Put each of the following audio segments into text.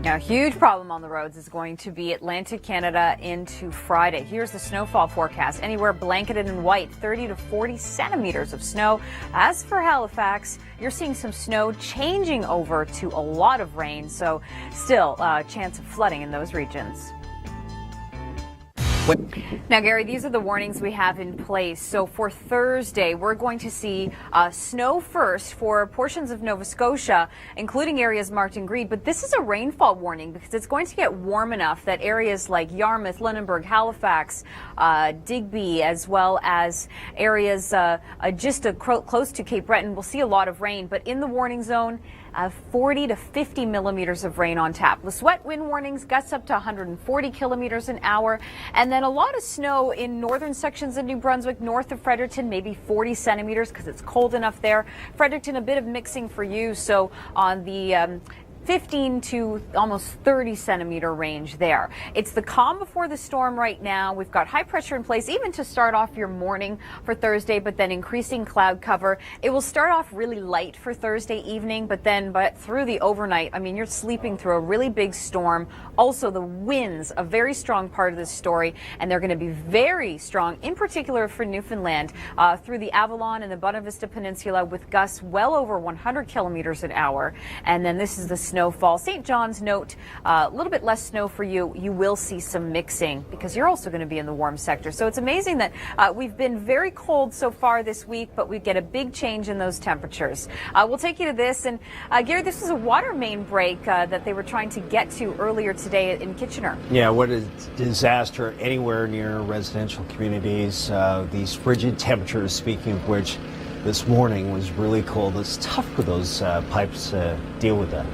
Now, a huge problem on the roads is going to be Atlantic Canada into Friday. Here's the snowfall forecast. Anywhere blanketed in white, 30 to 40 centimeters of snow. As for Halifax, you're seeing some snow changing over to a lot of rain, so still a chance of flooding in those regions. Now, Gary, these are the warnings we have in place. So for Thursday, we're going to see snow first for portions of Nova Scotia, including areas marked in green. But this is a rainfall warning because it's going to get warm enough that areas like Yarmouth, Lunenburg, Halifax, Digby, as well as areas just close to Cape Breton will see a lot of rain. But in the warning zone, 40 to 50 millimeters of rain on tap. With wet wind warnings, gusts up to 140 kilometers an hour. And then a lot of snow in northern sections of New Brunswick, north of Fredericton, maybe 40 centimeters because it's cold enough there. Fredericton, a bit of mixing for you. So on the 15 to almost 30 centimeter range there. It's the calm before the storm right now. We've got high pressure in place even to start off your morning for Thursday, but then increasing cloud cover. It will start off really light for Thursday evening, but through the overnight, I mean, you're sleeping through a really big storm. Also, the winds, a very strong part of this story, and they're going to be very strong, in particular for Newfoundland, through the Avalon and the Buena Vista Peninsula with gusts well over 100 kilometers an hour. And then this is the snowfall. St. John's, note a little bit less snow for you. You will see some mixing because you're also going to be in the warm sector. So it's amazing that we've been very cold so far this week, but we get a big change in those temperatures. We'll take you to this. And Gary, this was a water main break that they were trying to get to earlier today in Kitchener. Yeah, what a disaster anywhere near residential communities. These frigid temperatures, speaking of which, this morning was really cold. It's tough for those pipes to deal with that.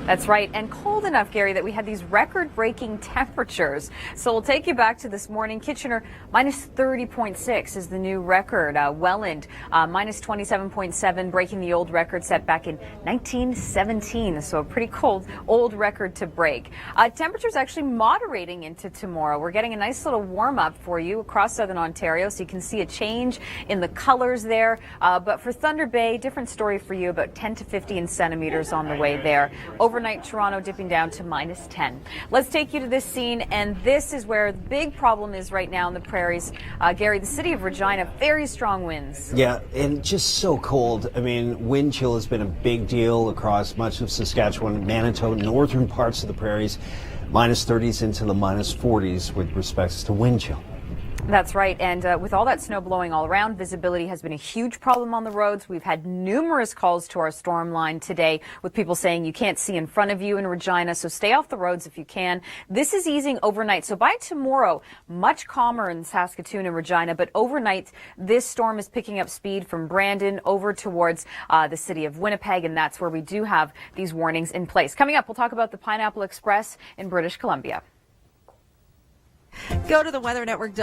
That's right, and cold enough, Gary, that we had these record-breaking temperatures. So we'll take you back to this morning. Kitchener, minus 30.6 is the new record. Welland, minus 27.7, breaking the old record set back in 1917. So a pretty cold old record to break. Temperatures actually moderating into tomorrow. We're getting a nice little warm-up for you across southern Ontario, so you can see a change in the colors there. But for Thunder Bay, different story for you, about 10 to 15 centimeters on the way there. Overnight, Toronto dipping down to minus 10. Let's take you to this scene, and this is where the big problem is right now in the prairies. Gary, the city of Regina, very strong winds. Yeah, and just so cold. I mean, wind chill has been a big deal across much of Saskatchewan, Manitoba, northern parts of the prairies. Minus 30s into the minus 40s with respects to wind chill. That's right. And with all that snow blowing all around, visibility has been a huge problem on the roads. We've had numerous calls to our storm line today with people saying you can't see in front of you in Regina, so stay off the roads if you can. This is easing overnight. So by tomorrow, much calmer in Saskatoon and Regina, but overnight, this storm is picking up speed from Brandon over towards the city of Winnipeg, and that's where we do have these warnings in place. Coming up, we'll talk about the Pineapple Express in British Columbia. Go to the Weather Network.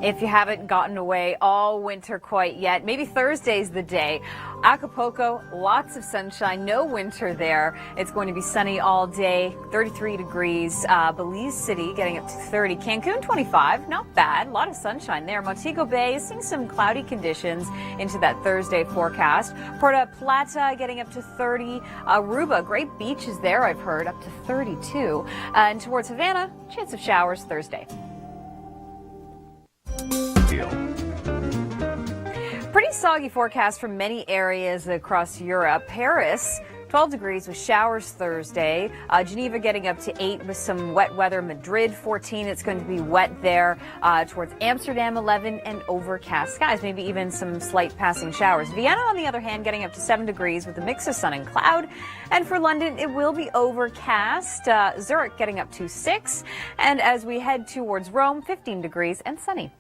If you haven't gotten away all winter quite yet, maybe Thursday's the day. Acapulco, lots of sunshine, no winter there. It's going to be sunny all day, 33 degrees. Belize City getting up to 30. Cancun, 25, not bad. A lot of sunshine there. Montego Bay is seeing some cloudy conditions into that Thursday forecast. Puerto Plata getting up to 30. Aruba, great beaches there, I've heard, up to 32. And towards Havana, chance of showers Thursday. Pretty soggy forecast for many areas across Europe. Paris, 12 degrees with showers Thursday. Geneva getting up to 8 with some wet weather. Madrid, 14. It's going to be wet there. Towards Amsterdam, 11, and overcast skies. Maybe even some slight passing showers. Vienna, on the other hand, getting up to 7 degrees with a mix of sun and cloud. And for London, it will be overcast. Zurich getting up to 6. And as we head towards Rome, 15 degrees and sunny.